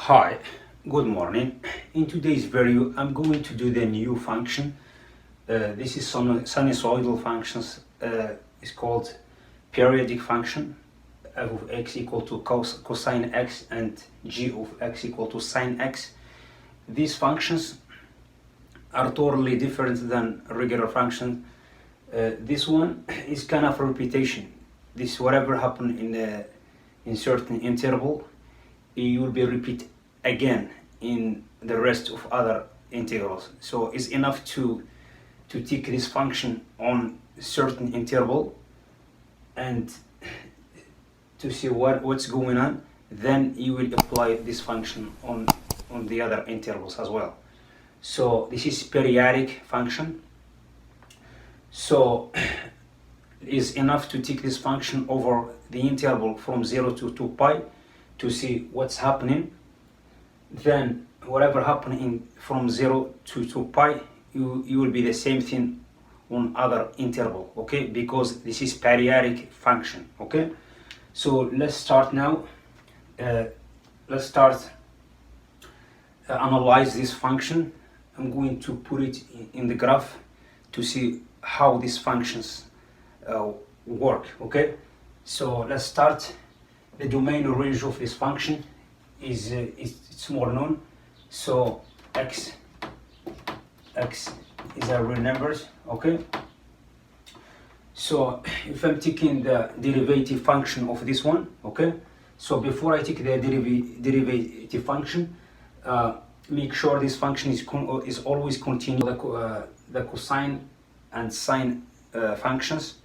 Hi, good morning. In today's video, I'm going to do the new function. This is some sinusoidal functions. It's called periodic function. F of x equal to cosine x and g of x equal to sine x. These functions are totally different than regular function. This one is kind of repetition. This whatever happened in certain interval, it will be repeat again in the rest of other integrals. So it's enough to take this function on certain interval and to see what's going on. Then you will apply this function on the other intervals as well. So this is periodic function. So it's enough to take this function over the interval from 0 to 2 pi to see what's happening. Then whatever happening from 0 to 2 pi, you will be the same thing on other interval, okay? Because this is periodic function, okay? So let's start now. Let's start analyze this function. I'm going to put it in the graph to see how these functions work, okay? So let's start. The domain or range of this function is it's more known. So x is our real numbers, okay? So if I'm taking the derivative function of this one, okay? So before I take the derivative function, make sure this function is always continuous. The cosine and sine functions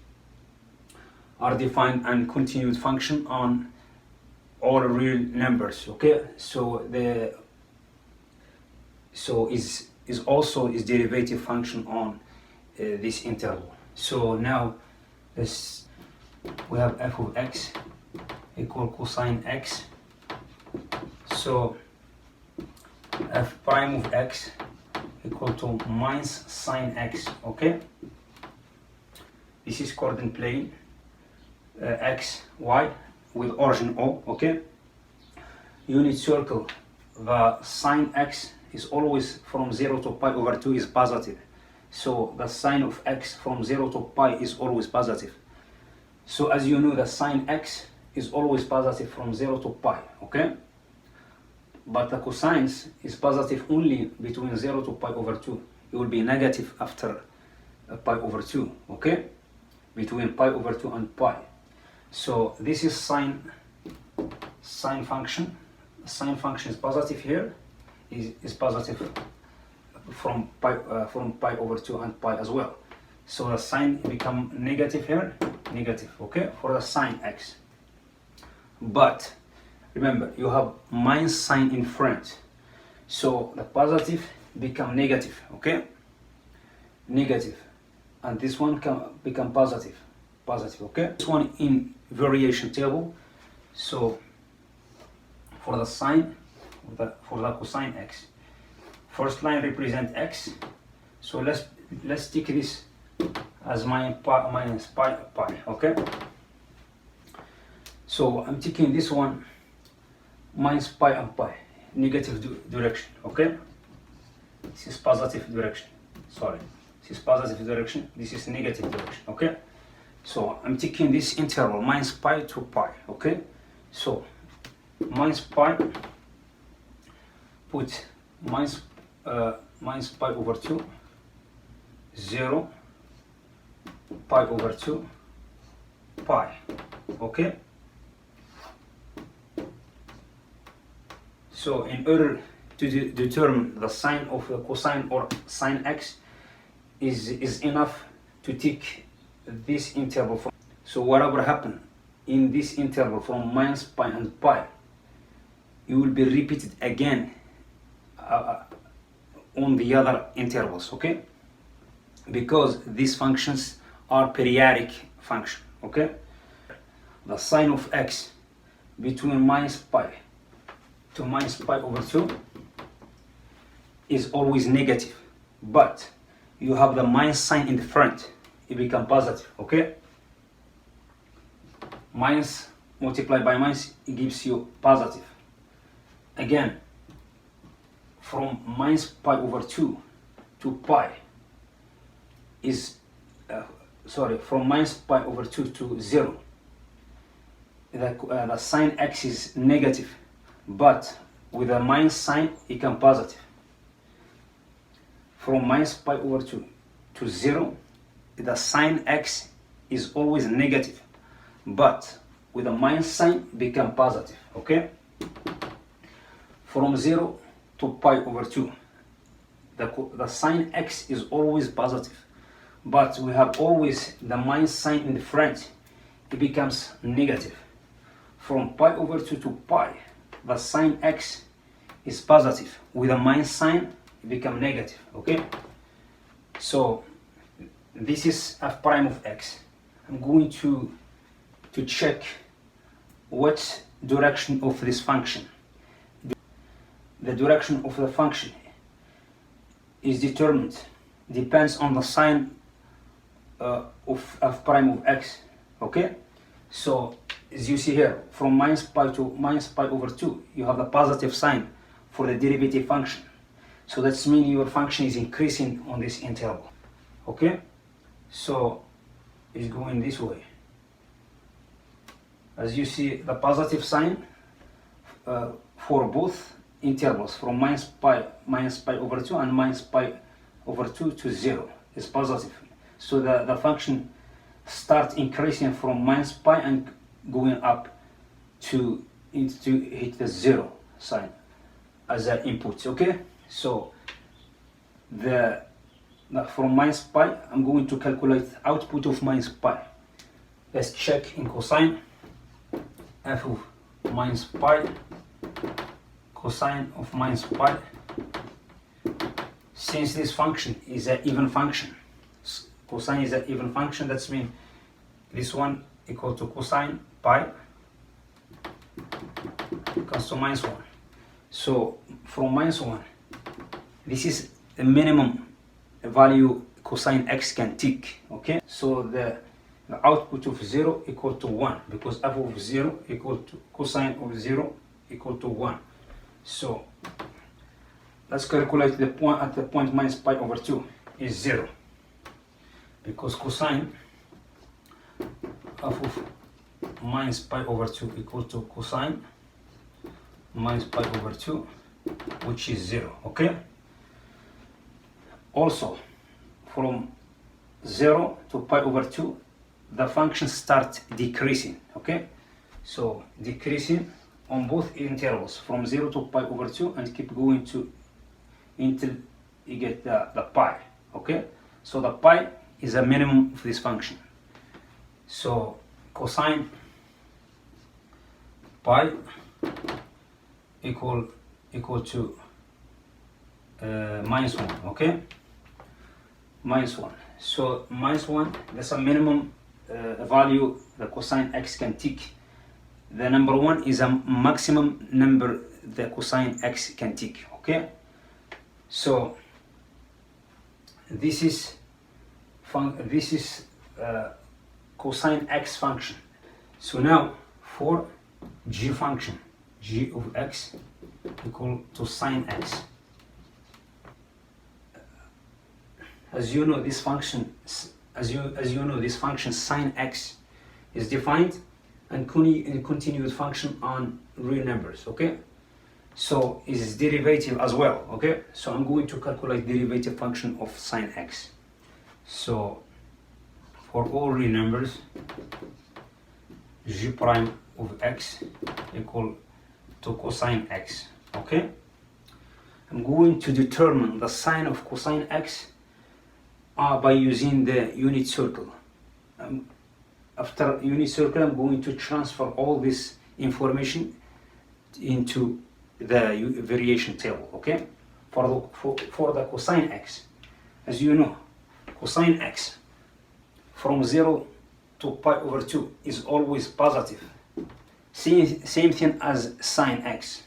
are defined and continued function on all real numbers, okay? So is also is derivative function on this interval. So now we have f of x equal cosine x. So f prime of x equal to minus sine x, okay? This is coordinate plane x, y with origin O, okay? Unit circle, the sine x is always from 0 to pi over 2 is positive. So the sine of x from 0 to pi is always positive. So as you know, the sine x is always positive from 0 to pi, okay? But the cosines is positive only between 0 to pi over 2. It will be negative after pi over 2, okay? Between pi over 2 and pi. So this is sine function. Sine function is positive here, is positive from pi over 2 and pi as well. So the sine become negative here, negative, okay, for the sine x. But remember, you have minus sign in front, so the positive become negative, okay, negative, and this one can become positive, okay. This one in variation table. So for the sine, for the cosine x, first line represent x. So let's take this as minus pi, okay. So I'm taking this one minus pi and pi, negative direction, okay. This is positive direction. Sorry, this is positive direction. This is negative direction, okay. So I'm taking this interval minus pi to pi, okay. So minus pi, put minus pi over 2, 0, pi over 2, pi, okay. So in order to determine the sign of the cosine or sine x, is enough to take this interval from. So whatever happen in this interval from minus pi and pi, it will be repeated again on the other intervals, okay? Because these functions are periodic function, okay? The sine of x between minus pi to minus pi over 2 is always negative, but you have the minus sign in the front, it becomes positive, okay? Minus multiplied by minus, it gives you positive. Again, from minus pi over 2 to pi is from minus pi over 2 to 0, the sine x is negative, but with a minus sign it becomes positive. From minus pi over 2 to 0, the sine x is always negative, but with a minus sign it becomes positive. Okay? From 0 to pi over 2, the sine x is always positive, but we have always the minus sign in the front, it becomes negative. From pi over 2 to pi, the sine x is positive, with a minus sign it becomes negative. Okay, so this is f prime of x. I'm going to check what direction of this function. The direction of the function is depends on the sign of f prime of x. Okay, so as you see here, from minus pi to minus pi over 2, you have the positive sign for the derivative function. So that means your function is increasing on this interval. Okay, so it's going this way. As you see, the positive sign for both intervals, from minus pi over 2 and minus pi over 2 to 0 is positive. So the function starts increasing from minus pi and going up to hit the 0 sign as an input. Okay, so from minus pi, I'm going to calculate output of minus pi. Let's check in cosine. F of minus pi, cosine of minus pi. Since this function is an even function, cosine is an even function, that means this one equal to cosine pi equals to minus 1. So from minus 1, this is the minimum value cosine x can take. Okay, so the output of 0 equal to 1, because f of 0 equal to cosine of 0 equal to 1. So let's calculate the point at the point minus pi over 2 is 0, because cosine f of minus pi over 2 equal to cosine minus pi over 2, which is 0. Okay, also from 0 to pi over 2, the function starts decreasing. Okay, so decreasing on both intervals from 0 to pi over 2 and keep going until you get the pi. Okay, so the pi is a minimum of this function. So cosine pi equal to minus 1. Okay, minus 1. So minus 1, that's a minimum value the cosine x can take. The number 1 is a maximum number the cosine x can take. Okay, so this is cosine x function. So now for g function, g of x equal to sine x. As you know, this function, this function sine x is defined and continued function on real numbers. Okay, so is derivative as well. Okay, so I'm going to calculate derivative function of sine x. So for all real numbers, g prime of x equal to cosine x. Okay, I'm going to determine the sine of cosine x by using the unit circle. After unit circle, I'm going to transfer all this information into the variation table. Okay, for the cosine x, as you know, cosine x from 0 to pi over 2 is always positive. Same thing as sine x,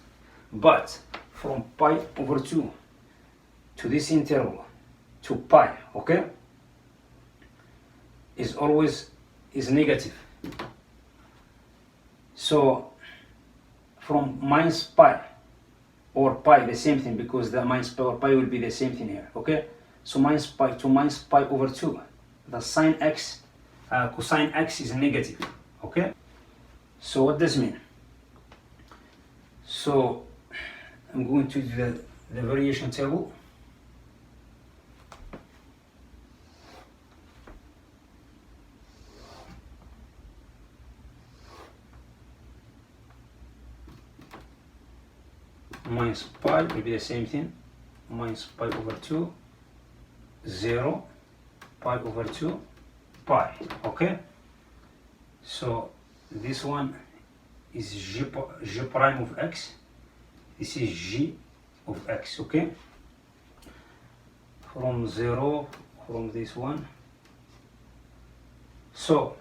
but from pi over 2 to this interval to pi, okay, is always negative. So from minus pi or pi, the same thing, because the minus pi or pi will be the same thing here, okay? So minus pi to minus pi over 2, the sine x, cosine x is negative, okay? So what does this mean? So I'm going to do the variation table. Minus pi will be the same thing, minus pi over 2, 0, pi over 2, pi, okay? So this one is g prime of x, this is g of x, okay? From 0, from this one. So,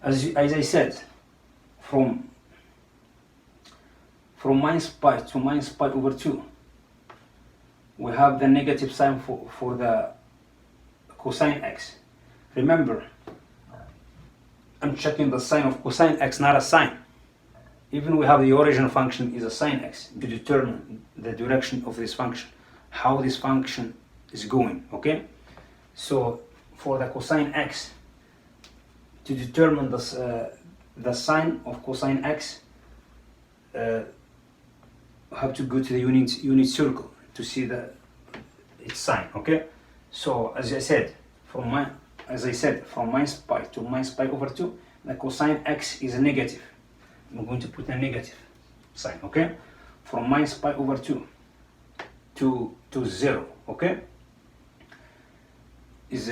as I said, from minus pi to minus pi over 2, we have the negative sign for the cosine x. Remember, I'm checking the sign of cosine x, not a sine. Even we have the origin function is a sine x to determine the direction of this function, how this function is going, okay? So for the cosine x, to determine the sign of cosine x, have to go to the unit circle to see its sign, okay? So as I said, from minus pi to minus pi over 2, the cosine x is negative. I'm going to put a negative sign, okay? From minus pi over 2 to 0, okay? Is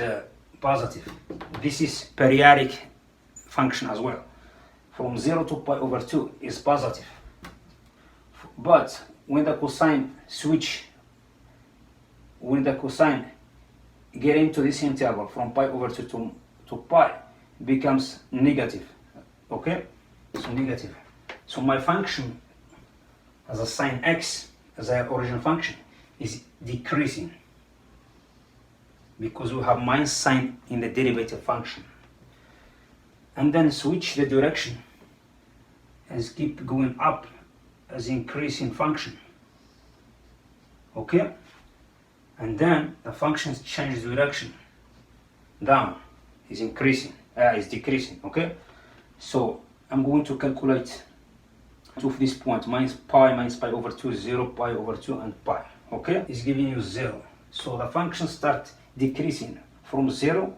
positive. This is periodic function as well. From 0 to pi over 2 is positive. But when the cosine get into this interval from pi over 2 to pi, it becomes negative, okay? So negative. So my function as a sine x, as an original function, is decreasing because we have minus sign in the derivative function. And then switch the direction and keep going up as increasing function, okay? And then the functions change direction, down is increasing, is decreasing, okay? So I'm going to calculate to this point, minus pi over 2, 0, pi over 2, and pi, okay? It's giving you 0. So the function starts decreasing from 0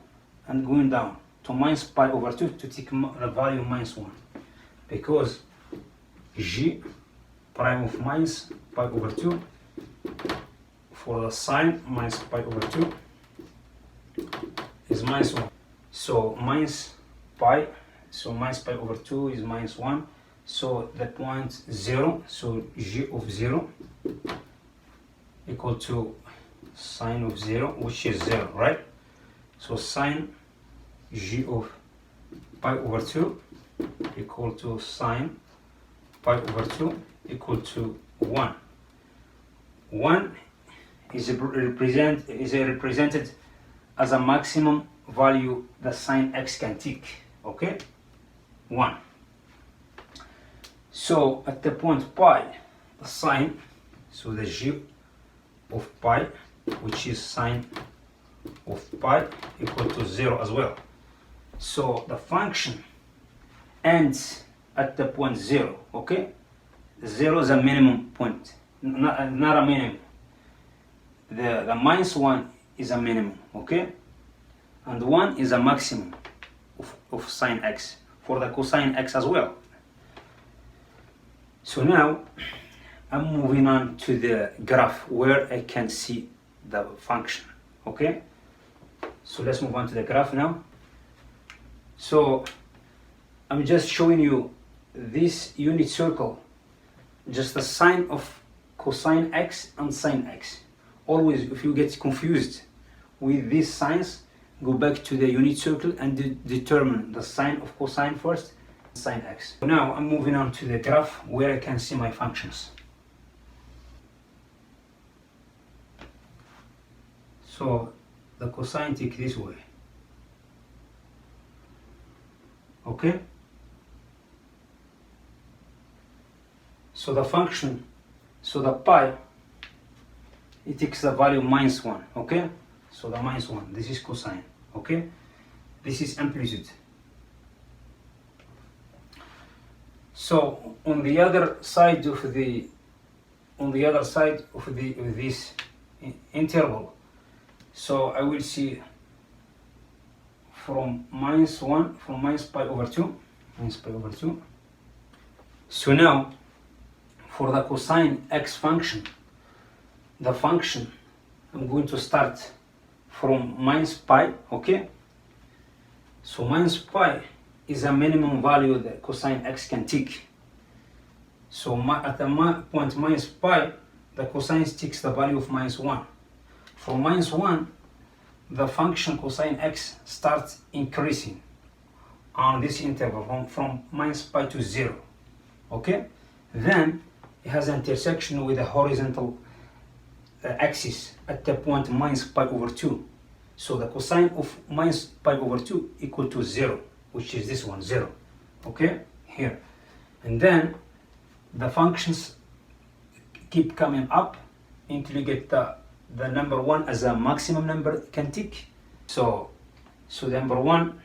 and going down to minus pi over 2 to take the value minus 1, because g prime of minus pi over 2 for the sine minus pi over 2 is minus 1. So minus pi over 2 is minus 1. So the point 0, so g of 0 equal to sine of 0, which is 0, right? So sine g of pi over 2 equal to sine pi over 2 equal to 1. 1 is represented as a maximum value the sine x can take, okay? 1. So at the point pi, the sine, so the g of pi, which is sine of pi, equal to 0 as well. So the function ends at the point 0, okay? 0 is a minimum point, not a minimum. The minus 1 is a minimum, okay? And 1 is a maximum of sine x, for the cosine x as well. So now I'm moving on to the graph where I can see the function, okay? So let's move on to the graph now. So I'm just showing you this unit circle, just the sign of cosine x and sine x. Always, if you get confused with these signs, go back to the unit circle and determine the sign of cosine first, sine x. So now I'm moving on to the graph where I can see my functions. So the cosine take this way, okay? So the function So the pi, it takes the value -1, okay? So the -1, this is cosine, okay? This is amplitude. So on the other side of this interval, so I will see from -1, from -pi/2. So now for the cosine x function, the function, I'm going to start from -pi, okay? So -pi is a minimum value that cosine x can take. So at the point -pi, the cosine takes the value of -1. From -1, the function cosine x starts increasing on this interval from -pi to 0, okay? Then it has an intersection with the horizontal axis at the point -pi/2. So the cosine of -pi/2 equal to 0, which is this one, 0, okay, here. And then the functions keep coming up until you get the number 1 as a maximum number it can take. So the number 1,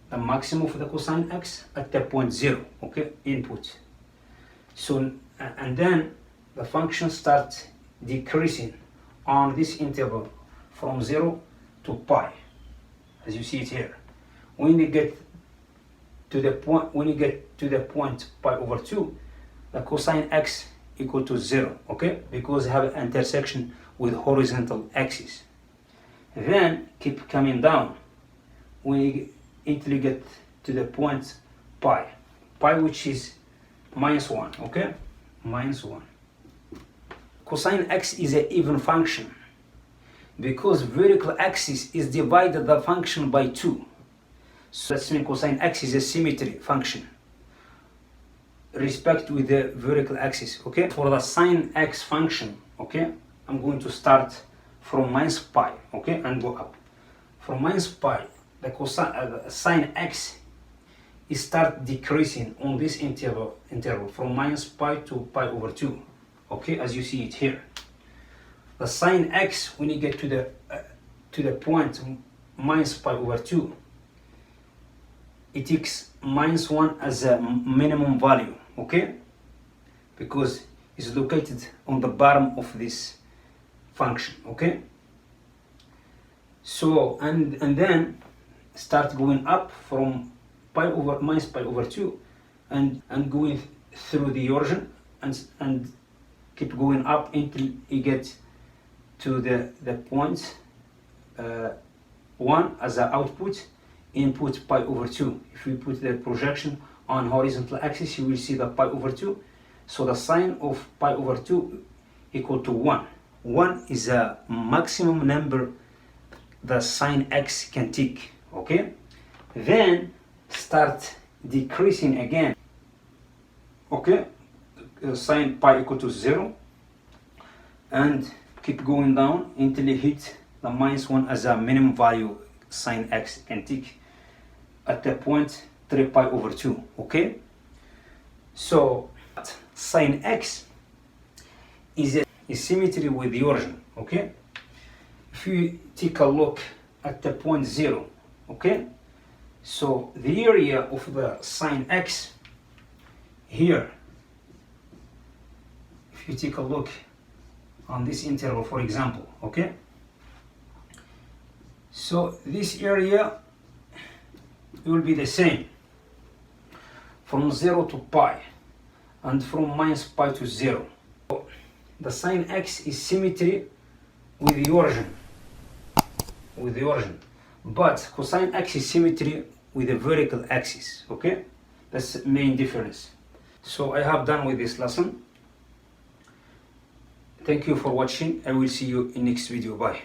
the maximum of the cosine x at the point 0, okay, input. So and then the function starts decreasing on this interval from 0 to pi, as you see it here. When you get to the point pi/2, the cosine x equal to 0, okay, because you have an intersection with horizontal axis. Then keep coming down until you get to the point pi, which is -1, okay, -1. Cosine x is an even function because vertical axis is divided the function by 2. So that's mean cosine x is a symmetry function respect with the vertical axis, okay? For the sine x function, okay, I'm going to start from -pi, okay, and go up. From -pi, the sine x is start decreasing on this interval from -pi to pi/2, okay, as you see it here. The sine x, when you get to the point -pi/2, it takes -1 as a minimum value, okay, because it's located on the bottom of this function, okay. So and then start going up from -pi/2 and going through the origin and keep going up until you get to the point 1 as an output, input pi/2. If we put the projection on horizontal axis, you will see the pi/2. So the sine of pi/2 equal to 1. 1 is a maximum number the sine x can take, okay? Then start decreasing again, okay? Sine pi equal to 0 and keep going down until you hit the -1 as a minimum value sine x can take at the point 3pi/2, okay? So sine x is a symmetry with the origin, okay? If you take a look at the point 0, okay, so the area of the sine x here, if you take a look on this interval, for example, okay, so this area will be the same from 0 to pi and from -pi to 0. So the sine x is symmetry with the origin, but cosine x is symmetry with the vertical axis, okay? That's the main difference. So I have done with this lesson. Thank you for watching. I will see you in next video. Bye.